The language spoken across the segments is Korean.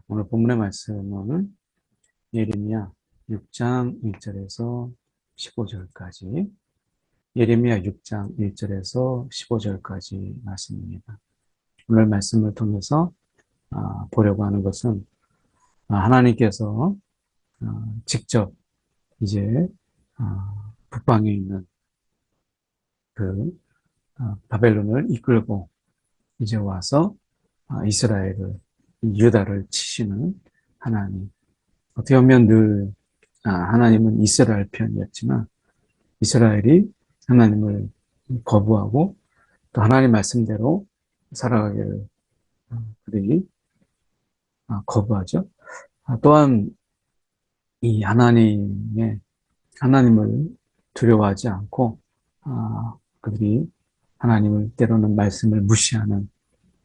오늘 본문의 말씀은 예레미야 6장 1절에서 15절까지, 예레미야 6장 1절에서 15절까지 말씀입니다. 오늘 말씀을 통해서 보려고 하는 것은 하나님께서 직접 이제 북방에 있는 그 바벨론을 이끌고 이제 와서 이스라엘을, 유다를 치시는 하나님. 어떻게 보면 늘 하나님은 이스라엘 편이었지만 이스라엘이 하나님을 거부하고 또 하나님 말씀대로 살아가기를 그들이 거부하죠. 또한 이 하나님을 두려워하지 않고 그들이 하나님을 때로는 말씀을 무시하는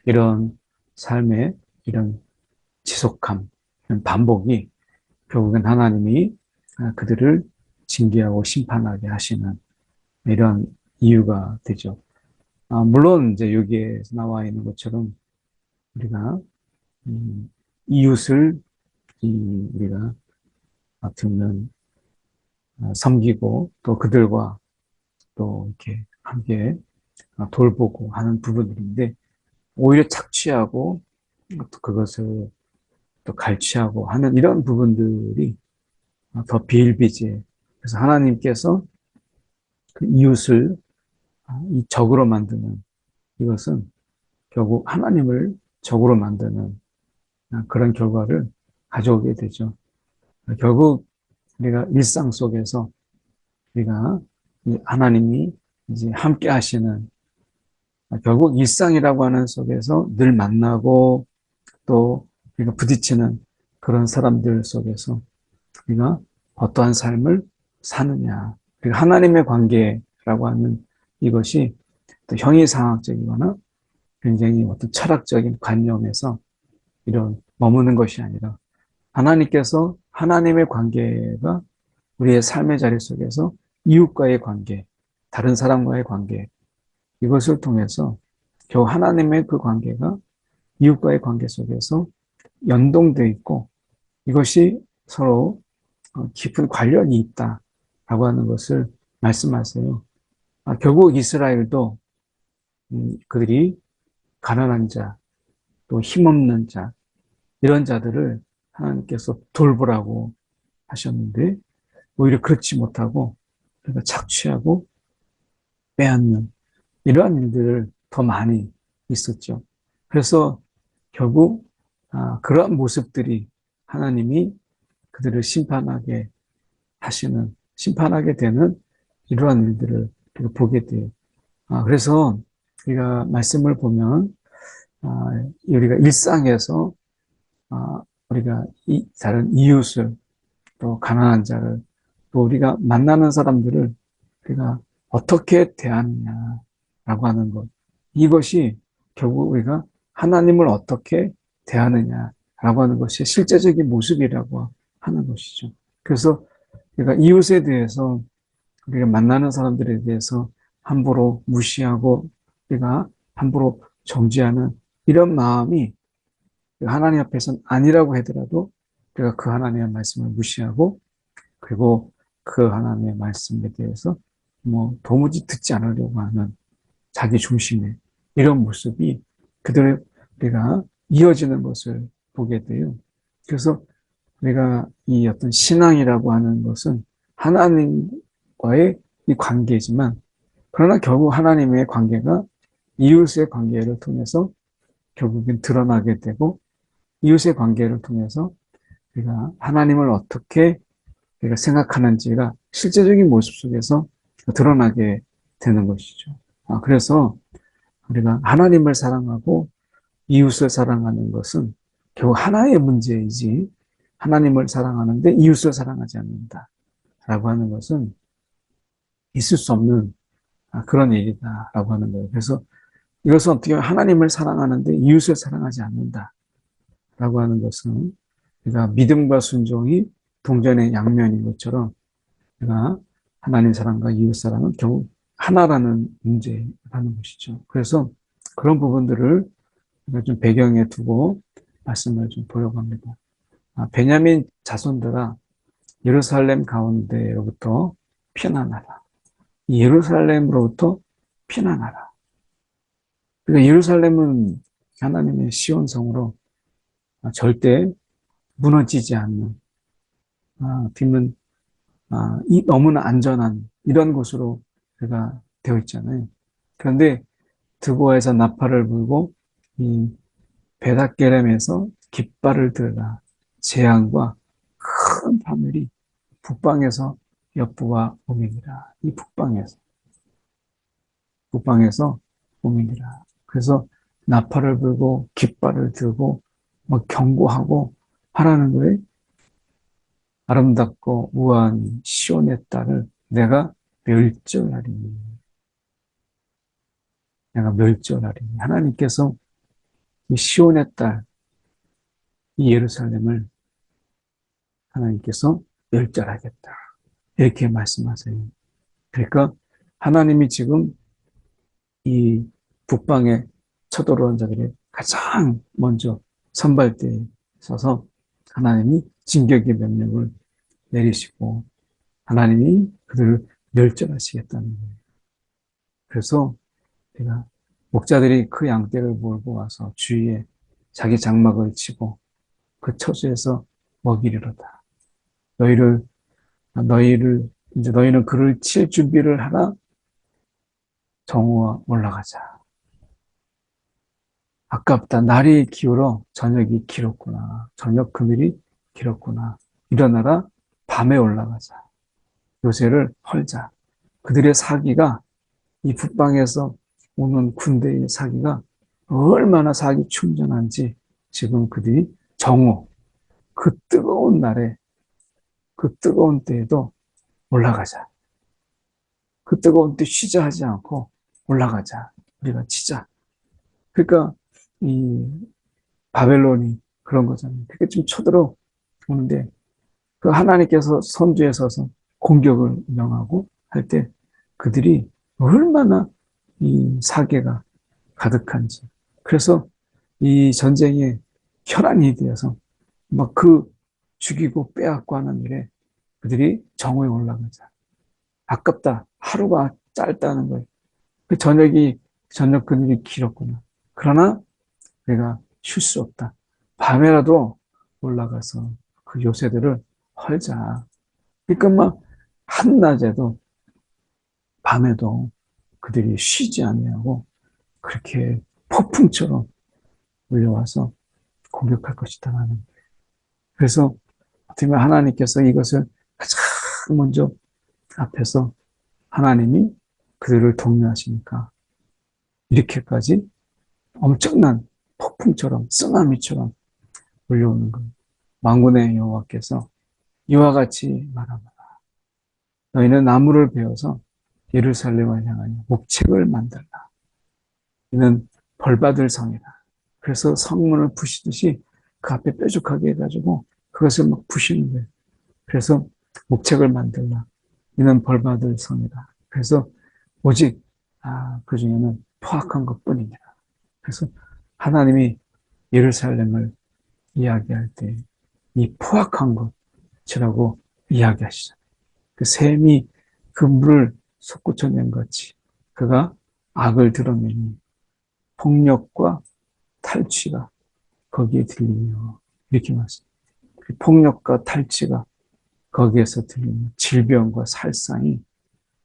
이런 삶의 이런 지속함, 이런 반복이 결국엔 하나님이 그들을 징계하고 심판하게 하시는 이런 이유가 되죠. 물론 이제 여기에 나와 있는 것처럼 우리가 이웃을 우리가 어떻게 보면 섬기고 또 그들과 또 이렇게 함께 돌보고 하는 부분들인데 오히려 착취하고 또 그것을 또 갈취하고 하는 이런 부분들이 더 비일비재. 그래서 하나님께서 그 이웃을 이 적으로 만드는 이것은 결국 하나님을 적으로 만드는 그런 결과를 가져오게 되죠. 결국 우리가 일상 속에서 우리가 하나님이 이제 함께 하시는 결국 일상이라고 하는 속에서 늘 만나고 또 우리가 부딪히는 그런 사람들 속에서 우리가 어떠한 삶을 사느냐. 그리고 하나님의 관계라고 하는 이것이 또 형이상학적이거나 굉장히 어떤 철학적인 관념에서 이런 머무는 것이 아니라 하나님께서 하나님의 관계가 우리의 삶의 자리 속에서 이웃과의 관계, 다른 사람과의 관계, 이것을 통해서 겨우 하나님의 그 관계가 이웃과의 관계 속에서 연동되어 있고 이것이 서로 깊은 관련이 있다라고 하는 것을 말씀하세요. 결국 이스라엘도 그들이 가난한 자, 또 힘없는 자, 이런 자들을 하나님께서 돌보라고 하셨는데 오히려 그렇지 못하고 그러니까 착취하고 빼앗는 이러한 일들을 더 많이 있었죠. 그래서 결국 그러한 모습들이 하나님이 그들을 심판하게 되는 이러한 일들을 보게 돼요. 그래서 우리가 말씀을 보면 우리가 일상에서 우리가 다른 이웃을 또 가난한 자를 또 우리가 만나는 사람들을 우리가 어떻게 대하느냐라고 하는 것 이것이 결국 우리가 하나님을 어떻게 대하느냐라고 하는 것이 실제적인 모습이라고 하는 것이죠. 그래서 우리가 이웃에 대해서 우리가 만나는 사람들에 대해서 함부로 무시하고 우리가 함부로 정죄하는 이런 마음이 하나님 앞에서는 아니라고 하더라도 우리가 그 하나님의 말씀을 무시하고 그리고 그 하나님의 말씀에 대해서 도무지 듣지 않으려고 하는 자기 중심의 이런 모습이 그들의 우리가 이어지는 것을 보게 돼요. 그래서 우리가 이 어떤 신앙이라고 하는 것은 하나님과의 이 관계지만 그러나 결국 하나님의 관계가 이웃의 관계를 통해서 결국엔 드러나게 되고 이웃의 관계를 통해서 우리가 하나님을 어떻게 우리가 생각하는지가 실제적인 모습 속에서 드러나게 되는 것이죠. 그래서 우리가 하나님을 사랑하고 이웃을 사랑하는 것은 결국 하나의 문제이지 하나님을 사랑하는데 이웃을 사랑하지 않는다라고 하는 것은 있을 수 없는 그런 얘기다라고 하는 거예요. 그래서 이것은 어떻게 보면 하나님을 사랑하는데 이웃을 사랑하지 않는다라고 하는 것은 우리가 믿음과 순종이 동전의 양면인 것처럼 우리가 하나님 사랑과 이웃 사랑은 결국 하나라는 문제라는 것이죠. 그래서 그런 부분들을 좀 배경에 두고 말씀을 좀 보려고 합니다. 베냐민 자손들아 예루살렘 가운데로부터 피난하라. 예루살렘으로부터 피난하라. 그러니까 예루살렘은 하나님의 시온성으로 절대 무너지지 않는, 뒷문, 이 너무나 안전한 이런 곳으로 그가 되어 있잖아요. 그런데 드보아에서 나팔을 불고 이 베닷게렘에서 깃발을 들라 재앙과 큰 파멸이 북방에서 엿부어 오미니라. 이 북방에서 오미니라. 그래서 나팔을 불고 깃발을 들고 막 경고하고 하라는 거에 아름답고 우아한 시온의 딸을 내가 멸절하리니. 내가 멸절하리니. 하나님께서 이 시온의 딸, 이 예루살렘을 하나님께서 멸절하겠다. 이렇게 말씀하세요. 그러니까 하나님이 지금 이 북방에 쳐들어온 자들이 가장 먼저 선발대에 서서 하나님이 진격의 명령을 내리시고 하나님이 그들을 멸절하시겠다는 거예요. 그래서 제가 목자들이 그 양떼를 몰고 와서 주위에 자기 장막을 치고 그 처소에서 먹이리로다. 이제 너희는 그를 칠 준비를 하라. 정오와 올라가자. 아깝다. 날이 기울어 저녁이 길었구나. 저녁 그늘이 길었구나. 일어나라. 밤에 올라가자. 요새를 헐자. 그들의 사기가 이 북방에서 오는 군대의 사기가 얼마나 사기 충전한지 지금 그들이 정오, 그 뜨거운 날에 그 뜨거운 때에도 올라가자. 그 뜨거운 때 쉬자 하지 않고 올라가자. 우리가 치자. 그러니까 이 바벨론이 그런 거잖아요. 그게 좀 쳐들어오는데 그 하나님께서 선두에 서서 공격을 명하고 할 때 그들이 얼마나 이 사계가 가득한지. 그래서 이 전쟁에 혈안이 되어서 막 그 죽이고 빼앗고 하는 일에 그들이 정오에 올라가자. 아깝다. 하루가 짧다는 거예요. 그 저녁 그늘이 길었구나. 그러나 내가 쉴 수 없다. 밤에라도 올라가서 그 요새들을 헐자. 그러니까 막 한낮에도 밤에도 그들이 쉬지 않냐고 그렇게 폭풍처럼 몰려와서 공격할 것이다 하는 거예요. 그래서 어떻게 보면 하나님께서 이것을 가장 먼저 앞에서 하나님이 그들을 독려하시니까 이렇게까지 엄청난 폭풍처럼 쓰나미처럼 몰려오는 거예요. 만군의 여호와께서 이와 같이 말합니다. 너희는 나무를 베어서 예루살렘을 향하여 목책을 만들라. 이는 벌받을 성이다. 그래서 성문을 부시듯이 그 앞에 뾰족하게 해가지고 그것을 막 부시는 거예요. 그래서 목책을 만들라. 이는 벌받을 성이다. 그래서 오직 그 중에는 포악한 것뿐이니라. 그래서 하나님이 예루살렘을 이야기할 때 이 포악한 것이라고 이야기하시잖아요. 그 샘이 그 물을 솟구쳐낸 같이 그가 악을 드러내니 폭력과 탈취가 거기에 들리며 이렇게 말씀합니다. 폭력과 탈취가 거기에서 들리며 질병과 살상이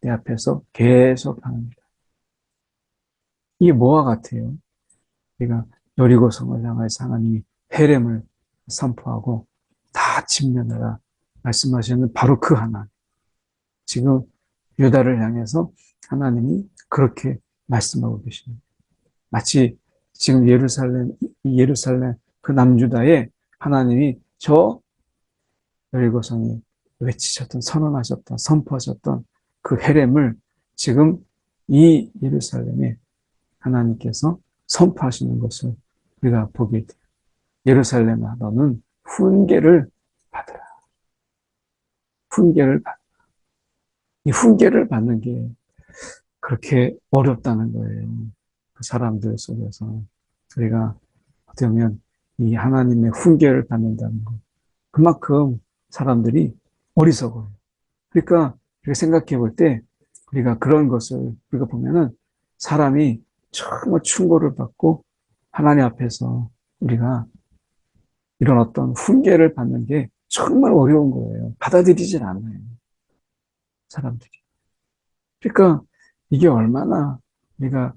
내 앞에서 계속 합니다. 이게 뭐와 같아요? 우리가 여리고성을 향해서 하나님이 헤렘을 선포하고 다 침면하라 말씀하시는 바로 그 하나님. 지금 유다를 향해서 하나님이 그렇게 말씀하고 계십니다. 마치 지금 예루살렘 그 남유다에 하나님이 저 여리고성이 외치셨던 선언하셨던 선포하셨던 그 헤렘을 지금 이 예루살렘에 하나님께서 선포하시는 것을 우리가 보게 돼요. 예루살렘아 너는 훈계를 받으라. 훈계를 받으라. 이 훈계를 받는 게 그렇게 어렵다는 거예요. 그 사람들 속에서 우리가 어떻게 보면 이 하나님의 훈계를 받는다는 것. 그만큼 사람들이 어리석어요. 그러니까 우리가 생각해 볼 때 우리가 그런 것을 우리가 보면은 사람이 정말 충고를 받고 하나님 앞에서 우리가 이런 어떤 훈계를 받는 게 정말 어려운 거예요. 받아들이질 않아요. 사람들이. 그러니까 이게 얼마나 우리가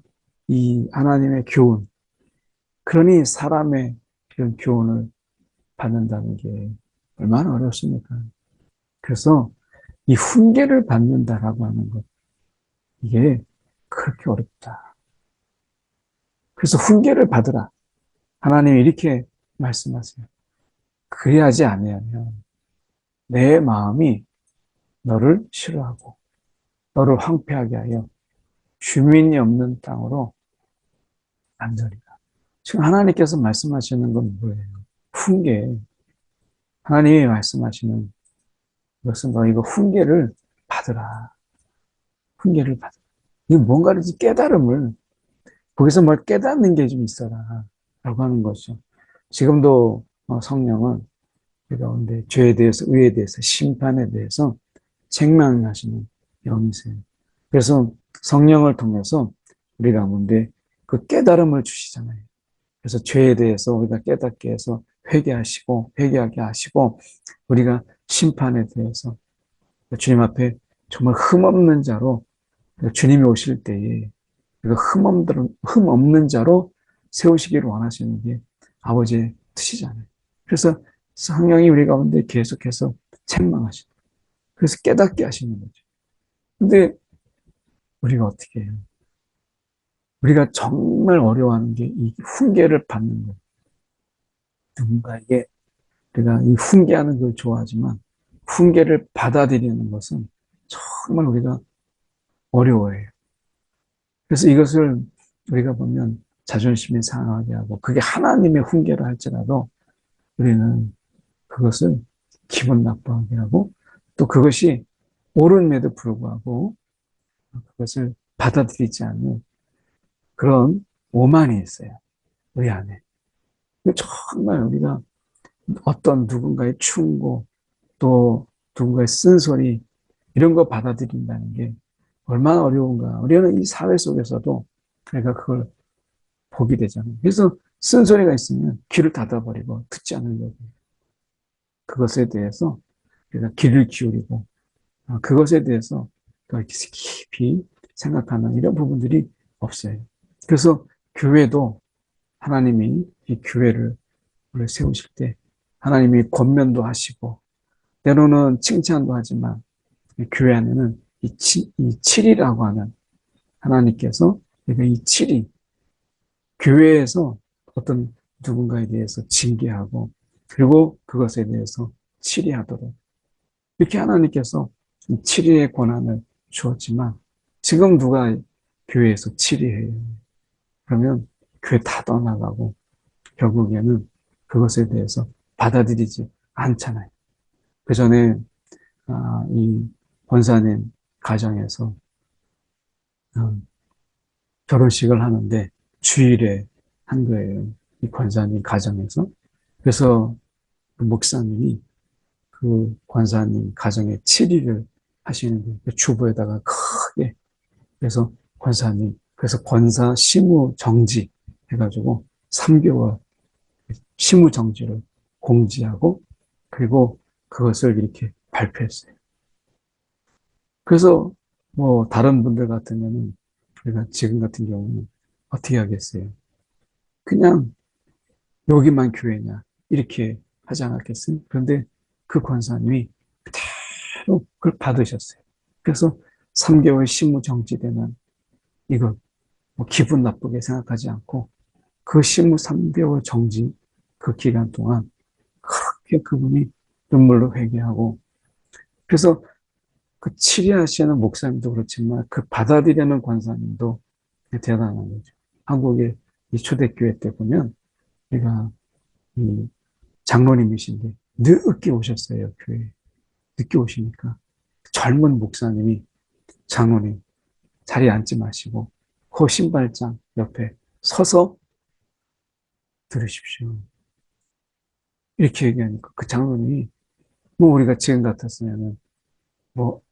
이 하나님의 교훈, 그러니 사람의 이런 교훈을 받는다는 게 얼마나 어렵습니까? 그래서 이 훈계를 받는다라고 하는 것, 이게 그렇게 어렵다. 그래서 훈계를 받으라. 하나님이 이렇게 말씀하세요. 그래야지 아니하면 내 마음이 너를 싫어하고 너를 황폐하게 하여 주민이 없는 땅으로 만들리라. 지금 하나님께서 말씀하시는 건 뭐예요? 훈계. 하나님이 말씀하시는 것은 너 이거 훈계를 받으라. 훈계를 받으라. 이 뭔가를 깨달음을 거기서 뭘 깨닫는 게 좀 있어라. 라고 하는 거죠. 지금도 성령은 그 가운데 죄에 대해서, 의에 대해서, 심판에 대해서 책망하시는 영이세요. 그래서 성령을 통해서 우리 가운데 그 깨달음을 주시잖아요. 그래서 죄에 대해서 우리가 깨닫게 해서 회개하게 하시고, 우리가 심판에 대해서 주님 앞에 정말 흠없는 자로 주님이 오실 때에 흠 없는 자로 세우시기를 원하시는 게 아버지의 뜻이잖아요. 그래서 성령이 우리 가운데 계속해서 책망하시고, 그래서 깨닫게 하시는 거죠. 근데 우리가 어떻게 해요? 우리가 정말 어려워하는 게 이 훈계를 받는 거. 누군가에게 우리가 이 훈계하는 걸 좋아하지만 훈계를 받아들이는 것은 정말 우리가 어려워해요. 그래서 이것을 우리가 보면 자존심이 상하게 하고, 그게 하나님의 훈계를 할지라도 우리는 그것을 기분 나빠하게 하고, 또 그것이 옳음에도 불구하고 그것을 받아들이지 않는 그런 오만이 있어요. 우리 안에. 정말 우리가 어떤 누군가의 충고, 또 누군가의 쓴소리, 이런 거 받아들인다는 게 얼마나 어려운가. 우리는 이 사회 속에서도 내가 그걸 보게 되잖아요. 그래서 쓴소리가 있으면 귀를 닫아버리고 듣지 않으려고. 그것에 대해서 우리가 귀를 기울이고, 그것에 대해서 더 깊이 생각하는 이런 부분들이 없어요. 그래서 교회도 하나님이 이 교회를 세우실 때 하나님이 권면도 하시고, 때로는 칭찬도 하지만 교회 안에는 이 7이라고 하는 하나님께서 이 7이 교회에서 어떤 누군가에 대해서 징계하고, 그리고 그것에 대해서 치리하도록, 이렇게 하나님께서 7일의 권한을 주었지만 지금 누가 교회에서 치리해요? 그러면 교회 다 떠나가고 결국에는 그것에 대해서 받아들이지 않잖아요. 그 전에 이 권사님 가정에서 결혼식을 하는데 주일에 한 거예요. 이 권사님 가정에서. 그래서 그 목사님이 그 권사님 가정에 7일을 하시는 거예요. 주보에다가 크게. 그래서 권사님, 그래서 권사 시무 정지 해가지고 3개월 시무 정지를 공지하고, 그리고 그것을 이렇게 발표했어요. 그래서 뭐 다른 분들 같으면은, 우리가 지금 같은 경우는 어떻게 하겠어요? 그냥 여기만 교회냐 이렇게 하지 않았겠어요? 그런데 그 권사님이 그대로 그걸 받으셨어요. 그래서 3개월 시무 정지되는 이걸 뭐 기분 나쁘게 생각하지 않고, 그 시무 3개월 정지 그 기간 동안 그렇게 그분이 눈물로 회개하고, 그래서 그 치리하시는 목사님도 그렇지만 그 받아들이는 권사님도 대단한 거죠. 한국의 이 초대교회 때 보면, 우리가 이 장로님이신데 늦게 오셨어요, 교회에. 늦게 오시니까 젊은 목사님이, 장로님 자리에 앉지 마시고 그 신발장 옆에 서서 들으십시오. 이렇게 얘기하니까 그 장로님이 뭐 우리가 지금 같았으면은 뭐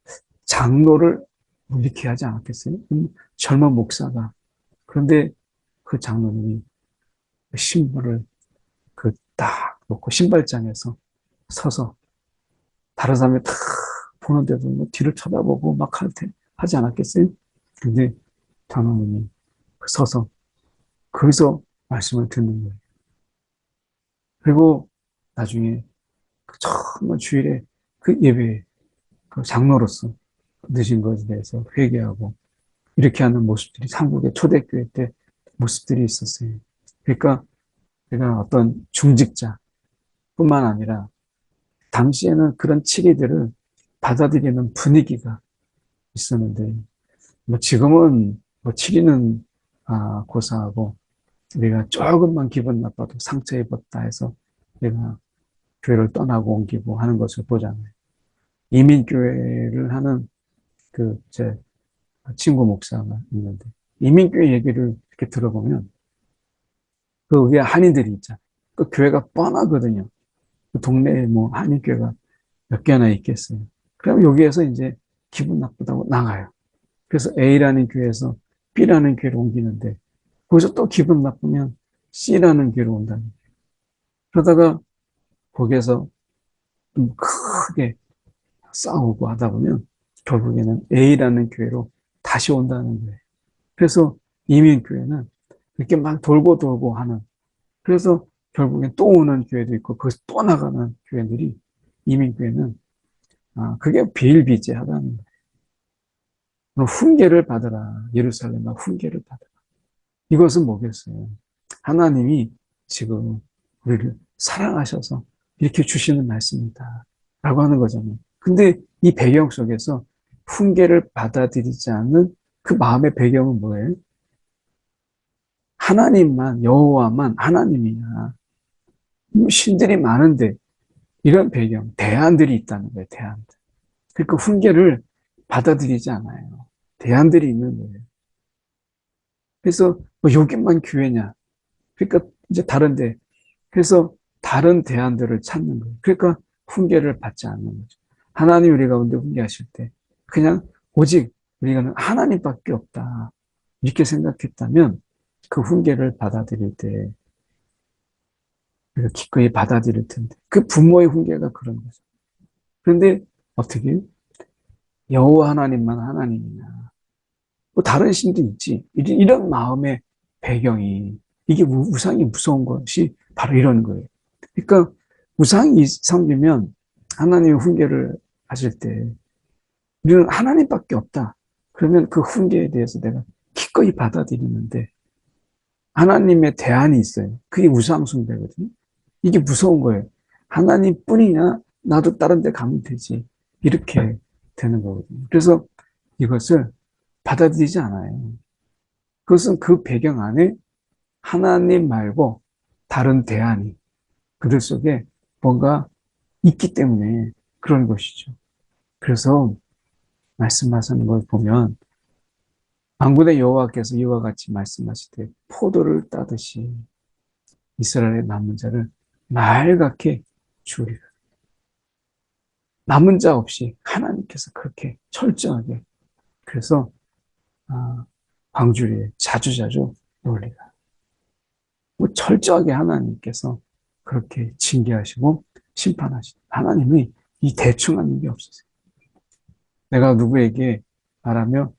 장로를 뭐 이렇게 하지 않았겠어요? 젊은 목사가. 그런데 그 장로님이 신발을 그 딱 놓고 신발장에서 서서 다른 사람이 탁 보는데도 뭐 뒤를 쳐다보고 막 하지 않았겠어요? 근데 장로님이 서서 거기서 말씀을 듣는 거예요. 그리고 나중에 그 정말 주일에 그 예배에 그 장로로서 늦은 것에 대해서 회개하고 이렇게 하는 모습들이 한국의 초대교회 때 모습들이 있었어요. 그러니까 제가 어떤 중직자뿐만 아니라 당시에는 그런 치리들을 받아들이는 분위기가 있었는데 뭐 지금은 뭐 치리는 고사하고 우리가 조금만 기분 나빠도 상처 입었다 해서 내가 교회를 떠나고 옮기고 하는 것을 보잖아요. 이민교회를 하는 그 제 친구 목사가 있는데 이민교회 얘기를 이렇게 들어보면 그 위에 한인들이 있잖아요. 그 교회가 뻔하거든요. 그 동네에 뭐 한인교회가 몇 개나 있겠어요. 그럼 여기에서 이제 기분 나쁘다고 나가요. 그래서 A라는 교회에서 B라는 교회로 옮기는데 거기서 또 기분 나쁘면 C라는 교회로 온다는 거예요. 그러다가 거기에서 좀 크게 싸우고 하다 보면 결국에는 A라는 교회로 다시 온다는 거예요. 그래서 이민교회는 이렇게 막 돌고 돌고 하는, 그래서 결국엔 또 오는 교회도 있고 거기서 또 나가는 교회들이, 이민교회는 그게 비일비재하다는 거예요. 훈계를 받으라. 예루살렘아 훈계를 받으라. 이것은 뭐겠어요? 하나님이 지금 우리를 사랑하셔서 이렇게 주시는 말씀이다 라고 하는 거잖아요. 근데 이 배경 속에서 훈계를 받아들이지 않는 그 마음의 배경은 뭐예요? 하나님만, 여호와만 하나님이냐, 신들이 많은데 이런 배경, 대안들이 있다는 거예요. 대안들. 그러니까 훈계를 받아들이지 않아요. 대안들이 있는 거예요. 그래서 뭐 여기만 교회냐, 그러니까 이제 다른데, 그래서 다른 대안들을 찾는 거예요. 그러니까 훈계를 받지 않는 거죠. 하나님 우리 가운데 훈계하실 때 그냥 오직 우리가 하나님밖에 없다 이렇게 생각했다면 그 훈계를 받아들일 때 우리가 기꺼이 받아들일 텐데, 그 부모의 훈계가 그런 거죠. 그런데 어떻게 여호와 하나님만 하나님이냐, 뭐 다른 신도 있지, 이런 마음의 배경이, 이게 우상이 무서운 것이 바로 이런 거예요. 그러니까 우상이 섬기면 하나님의 훈계를 하실 때 우리는 하나님밖에 없다. 그러면 그 훈계에 대해서 내가 기꺼이 받아들이는데 하나님의 대안이 있어요. 그게 우상 숭배거든요. 이게 무서운 거예요. 하나님뿐이냐? 나도 다른 데 가면 되지. 이렇게 되는 거거든요. 그래서 이것을 받아들이지 않아요. 그것은 그 배경 안에 하나님 말고 다른 대안이 그들 속에 뭔가 있기 때문에 그런 것이죠. 그래서 말씀하시는 걸 보면 만군의 여호와께서 이와 같이 말씀하시되 포도를 따듯이 이스라엘의 남은 자를 맑게 주리라. 남은 자 없이 하나님께서 그렇게 철저하게, 그래서 광주리에 자주자주 놀리라. 뭐 철저하게 하나님께서 그렇게 징계하시고 심판하시고, 하나님이 이 대충 하는 게 없으세요. 내가 누구에게 말하며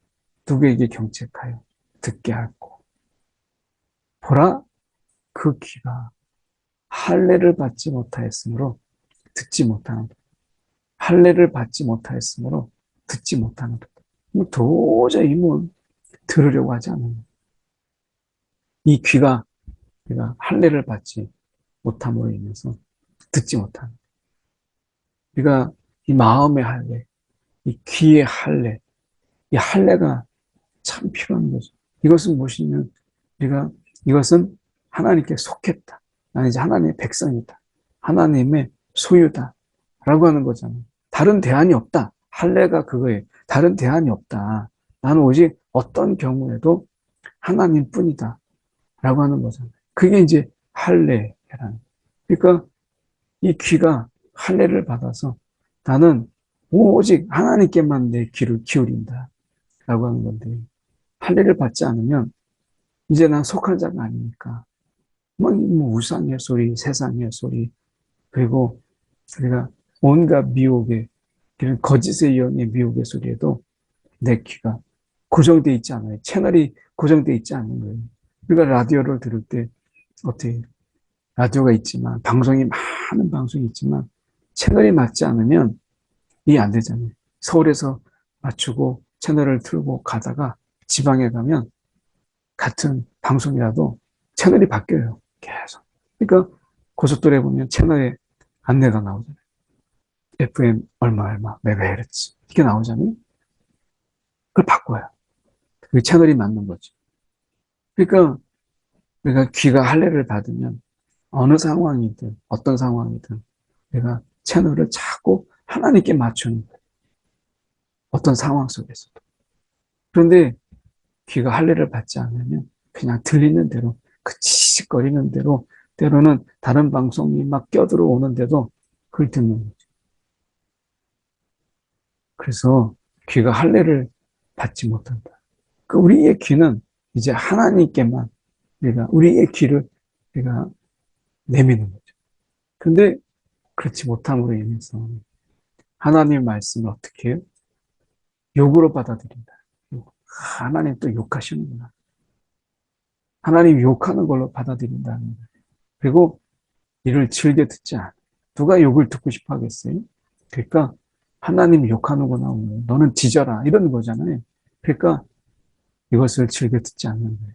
누구에게 경책하여 듣게 하고, 보라 그 귀가 할례를 받지 못하였으므로 듣지 못하는 것. 할례를 받지 못하였으므로 듣지 못하는 것. 뭐 도저히 뭐 들으려고 하지 않는, 이 귀가 내가 할례를 받지 못함으로 인해서 듣지 못하는, 우리가 이 마음의 할례, 이 귀의 할례, 이 할례가 참 필요한 거죠. 이것은 무엇이냐면 우리가 이것은 하나님께 속했다. 나는 이제 하나님의 백성이다. 하나님의 소유다. 라고 하는 거잖아요. 다른 대안이 없다. 할례가 그거예요. 다른 대안이 없다. 나는 오직 어떤 경우에도 하나님뿐이다. 라고 하는 거잖아요. 그게 이제 할례라는. 그러니까 이 귀가 할례를 받아서 나는 오직 하나님께만 내 귀를 기울인다. 라고 하는 건데, 할례를 받지 않으면 이제 난 속한 자가 아니니까. 뭐 우상의 소리, 세상의 소리, 그리고 우리가 온갖 미혹의, 이런 거짓의 연의 미혹의 소리에도 내 귀가 고정돼 있지 않아요. 채널이 고정돼 있지 않는 거예요. 우리가 라디오를 들을 때 어떻게 라디오가 있지만 방송이 많은 방송이 있지만 채널이 맞지 않으면 이해 안 되잖아요. 서울에서 맞추고 채널을 틀고 가다가 지방에 가면 같은 방송이라도 채널이 바뀌어요. 계속. 그러니까 고속도로에 보면 채널에 안내가 나오잖아요. FM 얼마 얼마 메가헤르츠 이렇게 나오잖아요. 그걸 바꿔요. 그 채널이 맞는 거죠. 그러니까 우리가 귀가 할례를 받으면 어느 상황이든 어떤 상황이든 내가 채널을 자꾸 하나님께 맞추는 거예요. 어떤 상황 속에서도. 그런데 귀가 할례를 받지 않으면 그냥 들리는 대로 그 지직거리는 대로 때로는 다른 방송이 막 껴들어오는데도 그걸 듣는 거죠. 그래서 귀가 할례를 받지 못한다. 그 우리의 귀는 이제 하나님께만 우리의 귀를 우리가 내미는 거죠. 근데 그렇지 못함으로 인해서 하나님의 말씀을 어떻게 해요? 욕으로 받아들인다. 하나님 또 욕하시는구나. 하나님 욕하는 걸로 받아들인다는 거예요. 그리고 이를 즐겨 듣지 않아. 누가 욕을 듣고 싶어 하겠어요? 그러니까 하나님 욕하는구나 오늘. 너는 뒤져라 이런 거잖아요. 그러니까 이것을 즐겨 듣지 않는 거예요.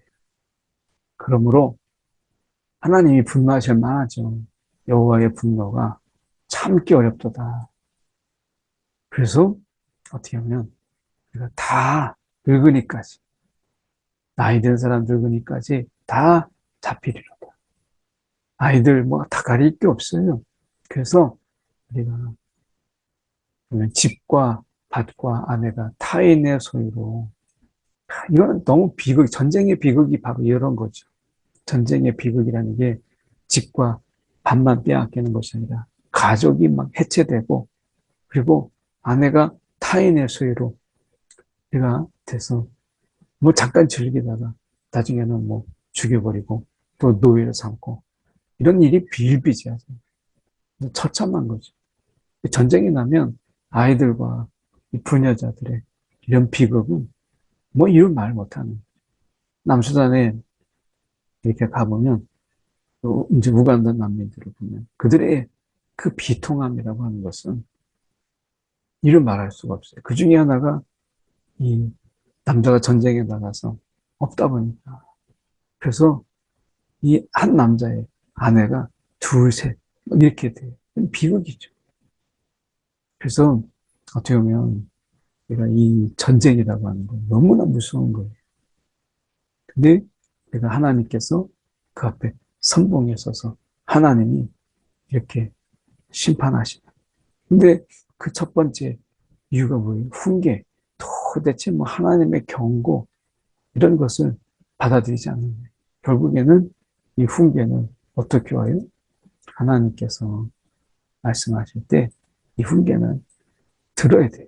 그러므로 하나님이 분노하실 만하죠. 여호와의 분노가 참기 어렵도다. 그래서 어떻게 하면 우리가 다 늙으니까지 나이 든 사람 늙으니까지 다 잡히리로다. 아이들 뭐 다 가릴 게 없어요. 그래서 우리가 집과 밭과 아내가 타인의 소유로 이건 너무 비극, 전쟁의 비극이 바로 이런 거죠. 전쟁의 비극이라는 게 집과 밭만 빼앗기는 것이 아니라 가족이 막 해체되고 그리고 아내가 타인의 소유로 내가 돼서 뭐 잠깐 즐기다가 나중에는 뭐 죽여버리고 또 노예를 삼고 이런 일이 비일비재하죠. 처참한 거죠. 전쟁이 나면 아이들과 부녀자들의 이런 비극은 뭐 이루 말 못하는 남수단에 이렇게 가보면 또 이제 우간다 난민들을 보면 그들의 그 비통함이라고 하는 것은 이루 말할 수가 없어요. 그 중에 하나가 이 남자가 전쟁에 나가서 없다 보니까 그래서 이 한 남자의 아내가 둘, 셋 이렇게 돼요. 비극이죠. 그래서 어떻게 보면 내가 이 전쟁이라고 하는 건 너무나 무서운 거예요. 근데 내가 하나님께서 그 앞에 선봉에 서서 하나님이 이렇게 심판하시는. 근데 그 첫 번째 이유가 뭐예요? 훈계. 도대체 뭐 하나님의 경고 이런 것을 받아들이지 않는 거예요. 결국에는 이 훈계는 어떻게 와요? 하나님께서 말씀하실 때 이 훈계는 들어야 돼요.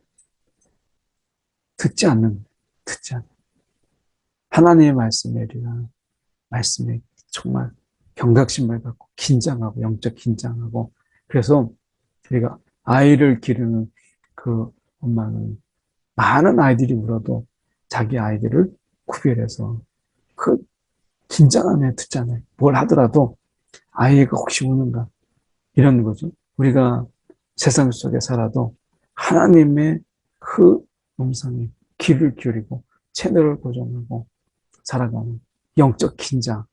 듣지 않는 거예요. 듣지 않는 거예요. 하나님의 말씀에 우리가 말씀에 정말 경각심을 갖고 긴장하고 영적 긴장하고 그래서 우리가 아이를 기르는 그 엄마는 많은 아이들이 울어도 자기 아이들을 구별해서 그 긴장하며 듣잖아요. 뭘 하더라도 아이가 혹시 우는가 이런 거죠. 우리가 세상 속에 살아도 하나님의 그 음성에 귀를 기울이고 채널을 고정하고 살아가는 영적 긴장,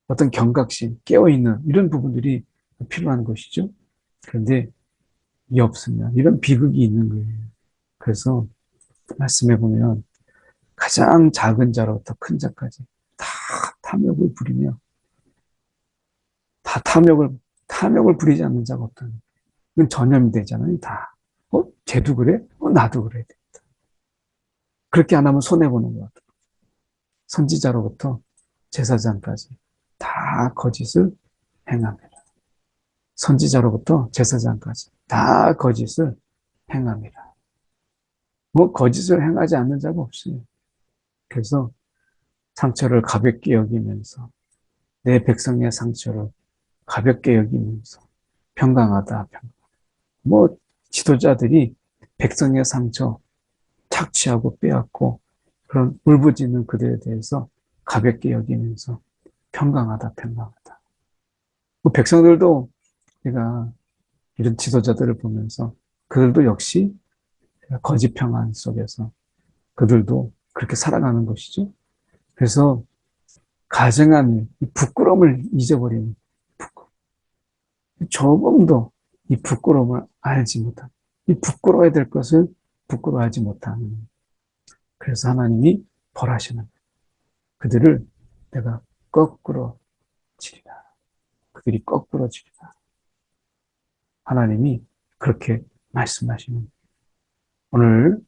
어떤 경각심, 깨어있는 이런 부분들이 필요한 것이죠. 그런데 이 없으면 이런 비극이 있는 거예요. 그래서 말씀해 보면 가장 작은 자로부터 큰 자까지 다 탐욕을 부리며 다 탐욕을 부리지 않는 자가 없다는 거예요. 이건 전염이 되잖아요. 다. 쟤도 그래? 나도 그래야 돼. 그렇게 안 하면 손해보는 것 같아요. 선지자로부터 제사장까지 다 거짓을 행합니다. 선지자로부터 제사장까지 다 거짓을 행합니다. 뭐 거짓을 행하지 않는 자가 없어요. 그래서 상처를 가볍게 여기면서 내 백성의 상처를 가볍게 여기면서 평강하다. 뭐 지도자들이 백성의 상처 착취하고 빼앗고 그런 울부짖는 그들에 대해서 가볍게 여기면서 평강하다. 그 백성들도 우리가 이런 지도자들을 보면서 그들도 역시 거짓 평안 속에서 그들도 그렇게 살아가는 것이죠. 그래서 가증한 이 부끄러움을 잊어버리는 부끄러움. 조금도 이 부끄러움을 알지 못한, 이 부끄러워야 될 것을 부끄러워하지 못하는. 그래서 하나님이 벌하시는 그들을 내가 거꾸로 치리라. 그들이 거꾸로 치리라. 하나님이 그렇게 말씀하시는 오늘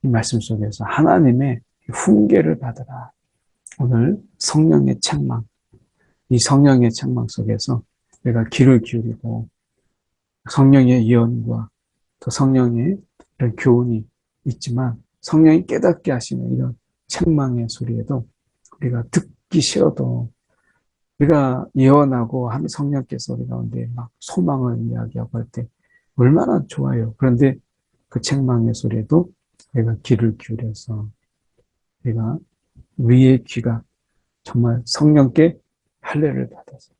이 말씀 속에서 하나님의 훈계를 받으라. 오늘 성령의 책망, 이 성령의 책망 속에서 내가 귀를 기울이고 성령의 예언과 또 성령의 이런 교훈이 있지만 성령이 깨닫게 하시는 이런 책망의 소리에도 우리가 듣기 싫어도 우리가 예언하고 한 성령께서 우리 가운데 막 소망을 이야기하고 할 때 얼마나 좋아요. 그런데 그 책망의 소리에도 내가 귀를 기울여서 우리가 우리의 귀가 정말 성령께 할례를 받아서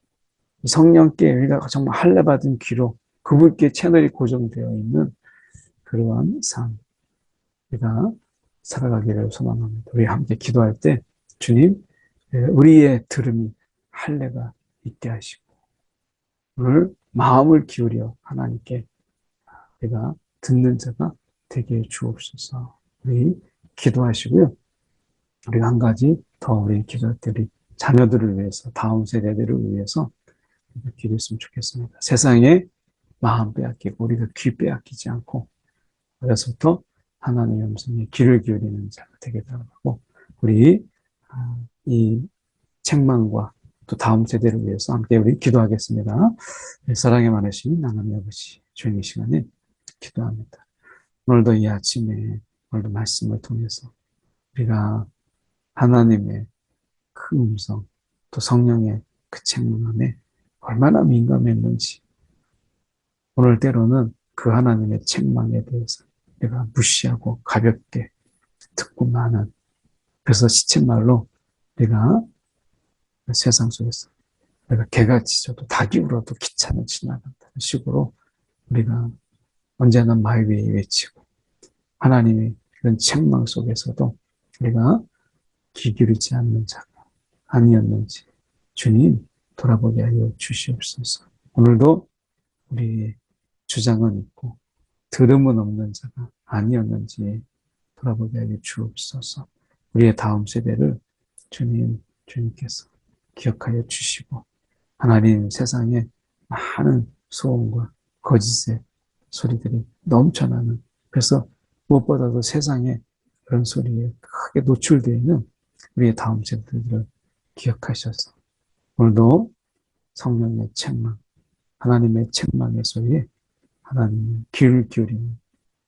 성령께 우리가 정말 할례 받은 귀로 그분께 채널이 고정되어 있는 그러한 삶 우리가 살아가기를 소망합니다. 우리 함께 기도할 때 주님 우리의 들음이 할례가 있게 하시고 오늘 마음을 기울여 하나님께 우리가 듣는 자가 되게 주옵소서. 우리 기도하시고요. 우리가 한 가지 더 우리 기도들이 자녀들을 위해서 다음 세대들을 위해서 기도했으면 좋겠습니다. 세상에 마음 빼앗기고 우리가 귀 빼앗기지 않고 어려서부터 하나님의 음성에 귀를 기울이는 자가 되게 되라고 우리 이 책망과 또 다음 세대를 위해서 함께 우리 기도하겠습니다. 사랑에 많으신 하나님 아버지 주님 이 시간에 기도합니다. 오늘도 이 아침에 오늘도 말씀을 통해서 우리가 하나님의 그 음성 또 성령의 그 책망에 얼마나 민감했는지 오늘 때로는 그 하나님의 책망에 대해서 내가 무시하고 가볍게 듣고 마는 그래서 시쳇말로 내가 세상 속에서 내가 개가 짖어도 닭이 울어도 기차는 지나간다는 식으로 우리가 언제나 말 위에 외치고 하나님의 그런 책망 속에서도 우리가 귀 기울이지 않는 자가 아니었는지 주님 돌아보게 하여 주시옵소서. 오늘도 우리의 주장은 있고 들음은 없는 자가 아니었는지 돌아보게 하여 주옵소서. 우리의 다음 세대를 주님께서 기억하여 주시고 하나님 세상에 많은 소음과 거짓의 소리들이 넘쳐나는 그래서 무엇보다도 세상에 그런 소리에 크게 노출되어 있는 우리의 다음 세대들을 기억하셔서 오늘도 성령의 책망, 하나님의 책망의 소리에 하나님의 귀를 기울이는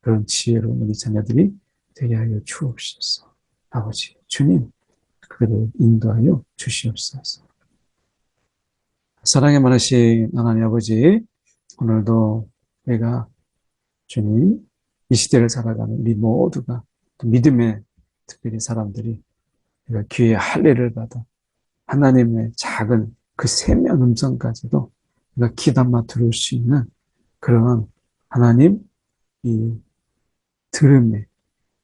그런 지혜로운 우리 자녀들이 되게 하여 주옵소서. 아버지, 주님, 그들을 인도하여 주시옵소서. 사랑에 많으신 하나님 아버지, 오늘도 우리가 주님, 이 시대를 살아가는 우리 모두가 믿음의 특별히 사람들이 우리가 귀에 할례를 받아 하나님의 작은 그 세미한 음성까지도 우리가 귀담아 들을 수 있는 그런 하나님 이 들음에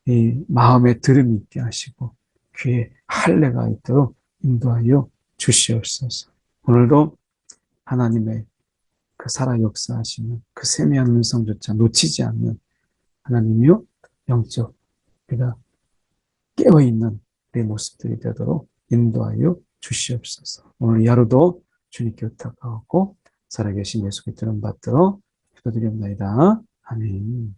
이 마음에 들음이 있게 하시고 귀에 할례가 있도록 인도하여 주시옵소서. 오늘도 하나님의 그 살아 역사하시는 그 세미한 음성조차 놓치지 않는 하나님이요 영적 우리가 깨어있는 우리의 모습들이 되도록 인도하여 주시옵소서. 오늘 이 하루도 주님께 부탁하고 살아계신 예수 그리스도를 받들어 기도드립니다. 아멘.